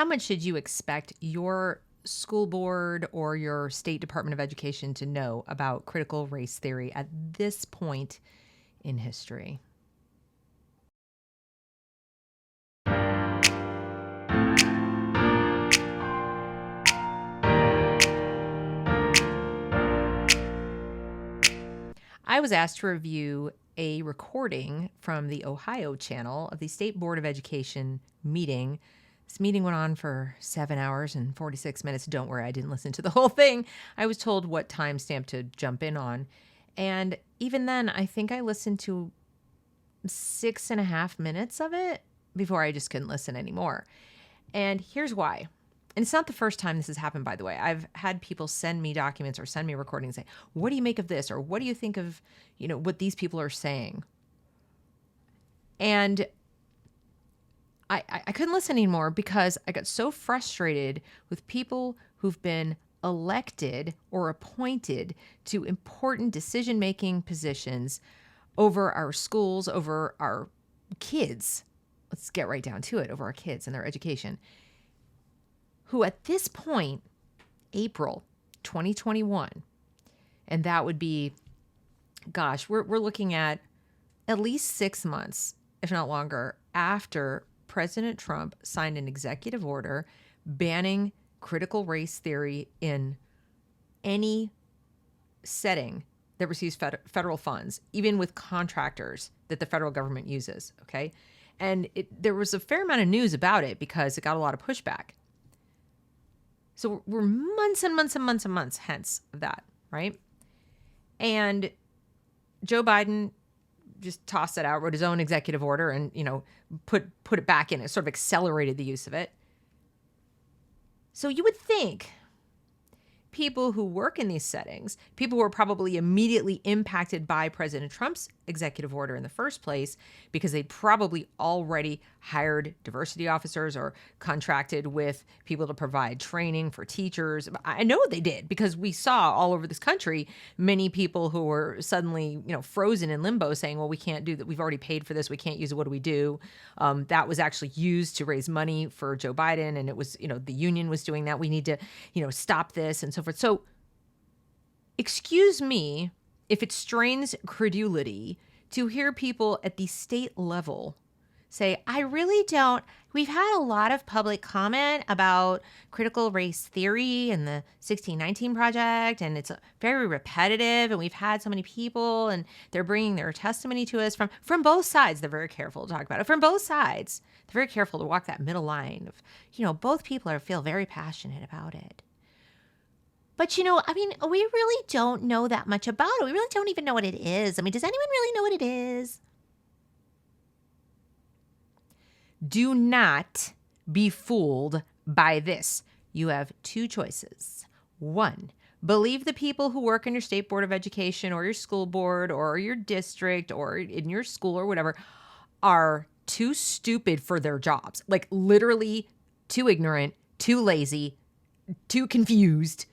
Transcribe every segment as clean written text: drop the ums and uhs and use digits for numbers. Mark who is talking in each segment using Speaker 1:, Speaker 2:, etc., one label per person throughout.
Speaker 1: how much should you expect your school board or your state Department of Education to know about critical race theory at this point in history? I was asked to review a recording from the Ohio channel of the State Board of Education meeting. This meeting went on for 7 hours and 46 minutes. Don't worry, I didn't listen to the whole thing. I was told what timestamp to jump in on. And even then, I think I listened to 6.5 minutes of it before I just couldn't listen anymore. And here's why. And it's not the first time this has happened, by the way. I've had people send me documents or send me recordings saying, what do you make of this? Or what do you think of, what these people are saying? And I couldn't listen anymore because I got so frustrated with people who've been elected or appointed to important decision-making positions over our schools, over our kids. Let's get right down to it, over our kids and their education, who at this point, April 2021, and that would be, we're looking at least 6 months, if not longer, after President Trump signed an executive order banning critical race theory in any setting that receives federal funds, even with contractors that the federal government uses, okay? And there was a fair amount of news about it because it got a lot of pushback. So we're months and months and months and months hence of that, right? And Joe Biden just tossed it out, wrote his own executive order and, put it back in. It sort of accelerated the use of it. So you would think people who work in these settings, people who are probably immediately impacted by President Trump's executive order in the first place, because they probably already hired diversity officers or contracted with people to provide training for teachers. I know they did because we saw all over this country many people who were suddenly, frozen in limbo saying, well, we can't do that. We've already paid for this. We can't use it. What do we do? That was actually used to raise money for Joe Biden. And it was, the union was doing that. We need to, stop this and so forth. So excuse me if it strains credulity to hear people at the state level say, I really don't. We've had a lot of public comment about critical race theory and the 1619 Project, and it's very repetitive, and we've had so many people, and they're bringing their testimony to us from both sides. They're very careful to talk about it. From both sides, they're very careful to walk that middle line of, both people feel very passionate about it. But, we really don't know that much about it. We really don't even know what it is. Does anyone really know what it is? Do not be fooled by this. You have two choices. One, believe the people who work in your state board of education or your school board or your district or in your school or whatever are too stupid for their jobs. Like literally too ignorant, too lazy, too confused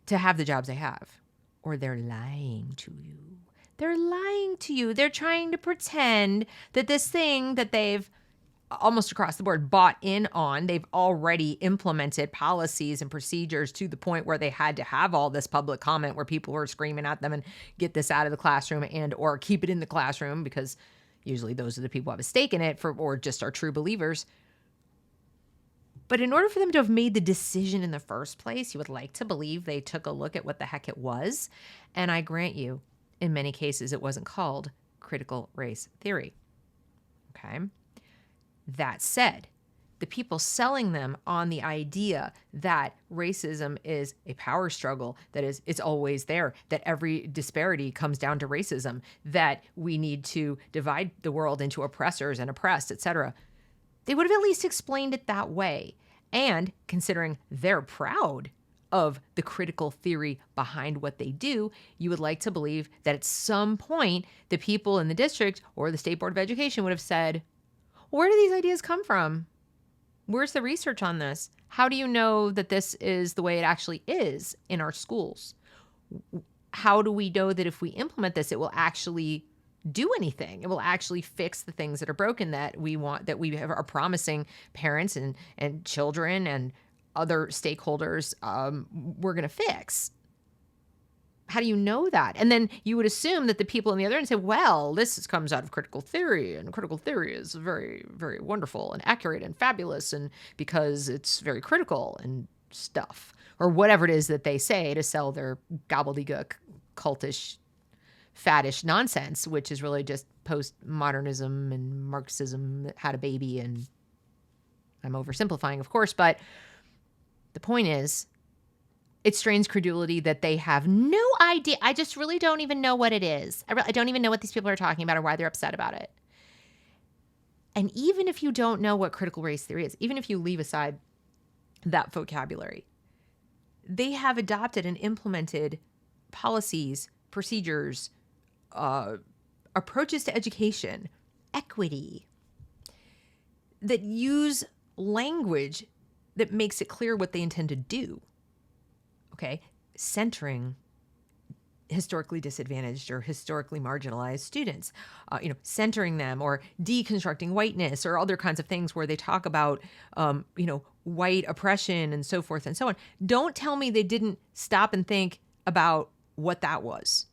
Speaker 1: to have the jobs they have. Or they're lying to you. They're lying to you. They're trying to pretend that this thing that they've almost across the board bought in on, they've already implemented policies and procedures to the point where they had to have all this public comment where people were screaming at them and get this out of the classroom and or keep it in the classroom, because usually those are the people who have a stake in it or just are true believers. But in order for them to have made the decision in the first place, you would like to believe they took a look at what the heck it was. And I grant you, in many cases, it wasn't called critical race theory. Okay. That said, the people selling them on the idea that racism is a power struggle, that is, it's always there, that every disparity comes down to racism, that we need to divide the world into oppressors and oppressed, etc., they would have at least explained it that way. And considering they're proud of the critical theory behind what they do, you would like to believe that at some point, the people in the district or the State Board of Education would have said, where do these ideas come from? Where's the research on this? How do you know that this is the way it actually is in our schools? How do we know that if we implement this, it will actually do anything. It will actually fix the things that are broken that we want, that we are promising parents and children and other stakeholders we're going to fix. How do you know that? And then you would assume that the people on the other end say, well, comes out of critical theory, and critical theory is very, very wonderful and accurate and fabulous, and because it's very critical and stuff, or whatever it is that they say to sell their gobbledygook, cultish, faddish nonsense, which is really just postmodernism and Marxism that had a baby. And I'm oversimplifying, of course, but the point is, it strains credulity that they have no idea. I just really don't even know what it is. I don't even know what these people are talking about or why they're upset about it. And even if you don't know what critical race theory is, even if you leave aside that vocabulary, they have adopted and implemented policies, procedures, approaches to education, equity, that use language that makes it clear what they intend to do. Okay, centering historically disadvantaged or historically marginalized students, centering them, or deconstructing whiteness, or other kinds of things where they talk about, white oppression and so forth and so on. Don't tell me they didn't stop and think about what that was.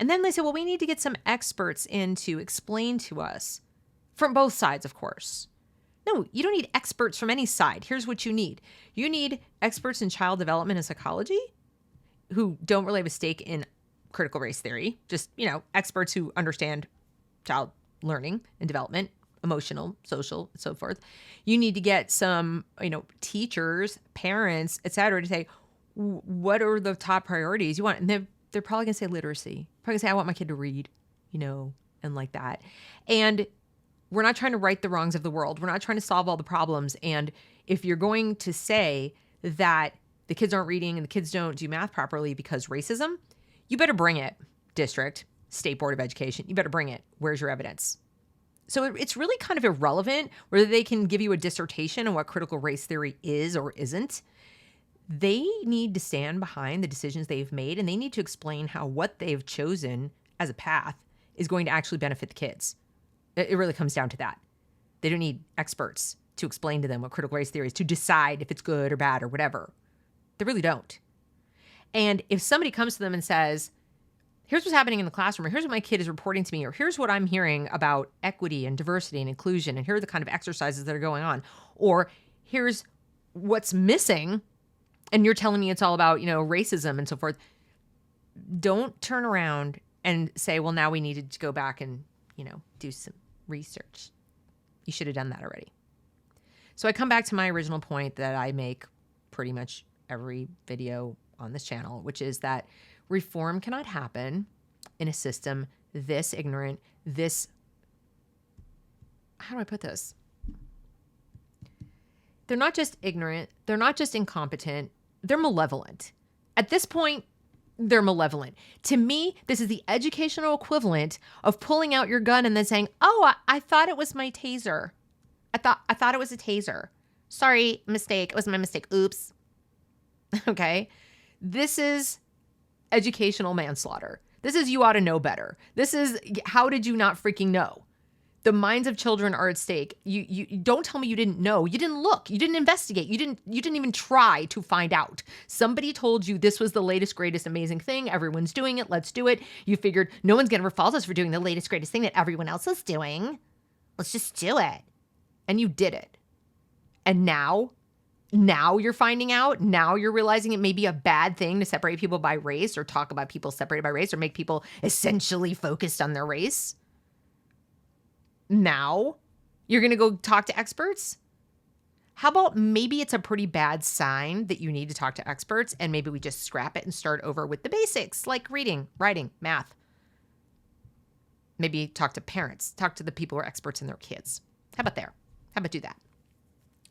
Speaker 1: And then they say, well, we need to get some experts in to explain to us, from both sides, of course. No, you don't need experts from any side. Here's what you need. You need experts in child development and psychology who don't really have a stake in critical race theory. Just, experts who understand child learning and development, emotional, social, and so forth. You need to get some, teachers, parents, et cetera, to say, what are the top priorities you want? And they're probably going to say literacy. Probably going to say, I want my kid to read, and like that. And we're not trying to right the wrongs of the world. We're not trying to solve all the problems. And if you're going to say that the kids aren't reading and the kids don't do math properly because racism, you better bring it, district, state board of education. You better bring it. Where's your evidence? So it's really kind of irrelevant whether they can give you a dissertation on what critical race theory is or isn't. They need to stand behind the decisions they've made, and they need to explain how what they've chosen as a path is going to actually benefit the kids. It really comes down to that. They don't need experts to explain to them what critical race theory is, to decide if it's good or bad or whatever. They really don't. And if somebody comes to them and says, here's what's happening in the classroom, or here's what my kid is reporting to me, or here's what I'm hearing about equity and diversity and inclusion, and here are the kind of exercises that are going on, or here's what's missing, and you're telling me it's all about, racism and so forth, don't turn around and say, well, now we needed to go back and, do some research. You should have done that already. So I come back to my original point that I make pretty much every video on this channel, which is that reform cannot happen in a system this ignorant, how do I put this? They're not just ignorant. They're not just incompetent. They're malevolent. At this point, they're malevolent. To me, this is the educational equivalent of pulling out your gun and then saying, oh, I thought it was my taser. I thought it was a taser. Sorry, mistake. It was my mistake. Oops. Okay. This is educational manslaughter. This is you ought to know better. This is how did you not freaking know? The minds of children are at stake. You don't tell me you didn't know. You didn't look. You didn't investigate. You didn't even try to find out. Somebody told you this was the latest, greatest, amazing thing. Everyone's doing it. Let's do it. You figured no one's going to fault us for doing the latest, greatest thing that everyone else is doing. Let's just do it. And you did it. And now you're finding out. Now you're realizing it may be a bad thing to separate people by race or talk about people separated by race or make people essentially focused on their race. Now you're going to go talk to experts? How about maybe it's a pretty bad sign that you need to talk to experts and maybe we just scrap it and start over with the basics like reading, writing, math. Maybe talk to parents, talk to the people who are experts in their kids. How about there? How about do that?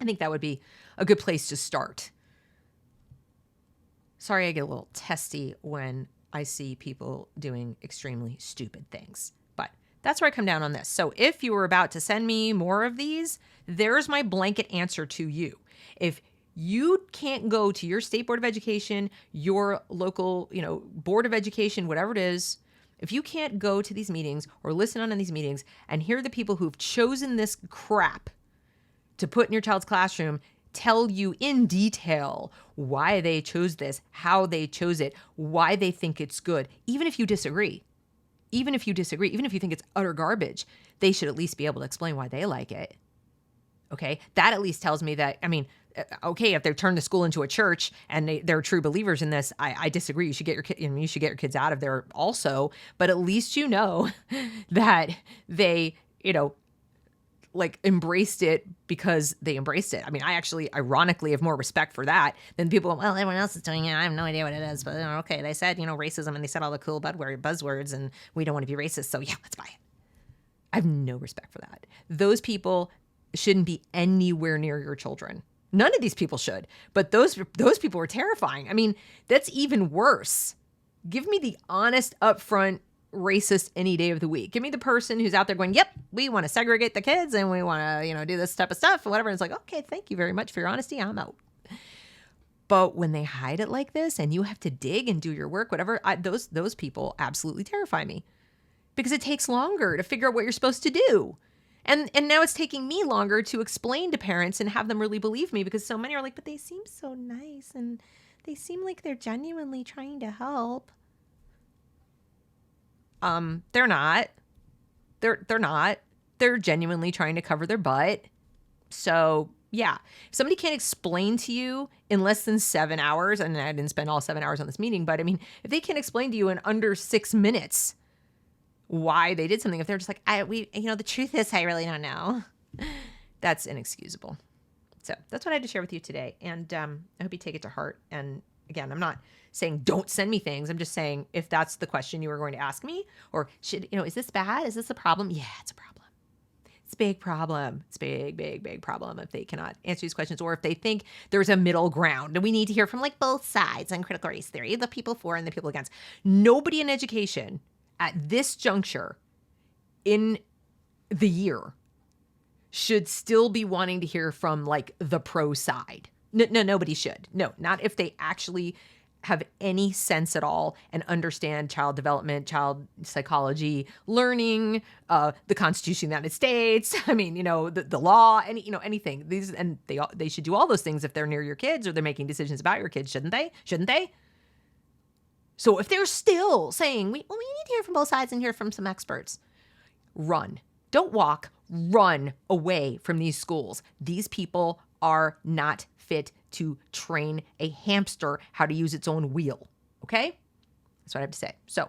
Speaker 1: I think that would be a good place to start. Sorry, I get a little testy when I see people doing extremely stupid things. But that's where I come down on this. So if you were about to send me more of these, there's my blanket answer to you. If you can't go to your state board of education, your local, board of education, whatever it is, If you can't go to these meetings or listen on these meetings and hear the people who've chosen this crap to put in your child's classroom tell you in detail why they chose this, how they chose it, why they think it's good, even if you disagree, even if you think it's utter garbage, they should at least be able to explain why they like it. Okay? That at least tells me that, okay, if they've turned the school into a church and they're true believers in this, I disagree. You should get your kids out of there also. But at least you know that they, embraced it because they embraced it. I actually, ironically, have more respect for that than people, well, everyone else is doing it. I have no idea what it is. But, okay, they said, racism, and they said all the cool buzzwords, and we don't want to be racist. So, yeah, let's buy it. I have no respect for that. Those people shouldn't be anywhere near your children. None of these people should. But those people are terrifying. That's even worse. Give me the honest, upfront racist any day of the week. Give me the person who's out there going, yep, we want to segregate the kids and we want to, do this type of stuff and whatever. And it's like, okay, thank you very much for your honesty. I'm out. But when they hide it like this and you have to dig and do your work, whatever, those people absolutely terrify me because it takes longer to figure out what you're supposed to do. And now it's taking me longer to explain to parents and have them really believe me because so many are like, but they seem so nice and they seem like they're genuinely trying to help. They're not. They're not. They're genuinely trying to cover their butt. So, yeah. If somebody can't explain to you in less than 7 hours, and I didn't spend all 7 hours on this meeting, but if they can't explain to you in under 6 minutes why they did something, if they're just like, the truth is I really don't know, that's inexcusable. So that's what I had to share with you today. And I hope you take it to heart. And again, I'm not saying don't send me things. I'm just saying if that's the question you were going to ask me, or is this bad? Is this a problem? Yeah, it's a problem. It's a big problem. It's big, big, big problem if they cannot answer these questions, or if they think there's a middle ground and we need to hear from both sides on critical race theory, the people for and the people against. Nobody in education at this juncture in the year should still be wanting to hear from the pro side. No, nobody should. No, not if they actually have any sense at all and understand child development, child psychology, learning, the Constitution of the United States. The law, anything. They should do all those things if they're near your kids or they're making decisions about your kids, shouldn't they? Shouldn't they? So if they're still saying, we need to hear from both sides and hear from some experts, run. Don't walk, run away from these schools. These people are not fit to train a hamster how to use its own wheel. Okay? That's what I have to say. So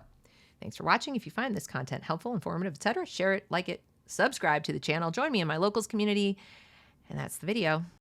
Speaker 1: thanks for watching. If you find this content helpful, informative, etc., share it, like it, subscribe to the channel, join me in my locals community, and that's the video.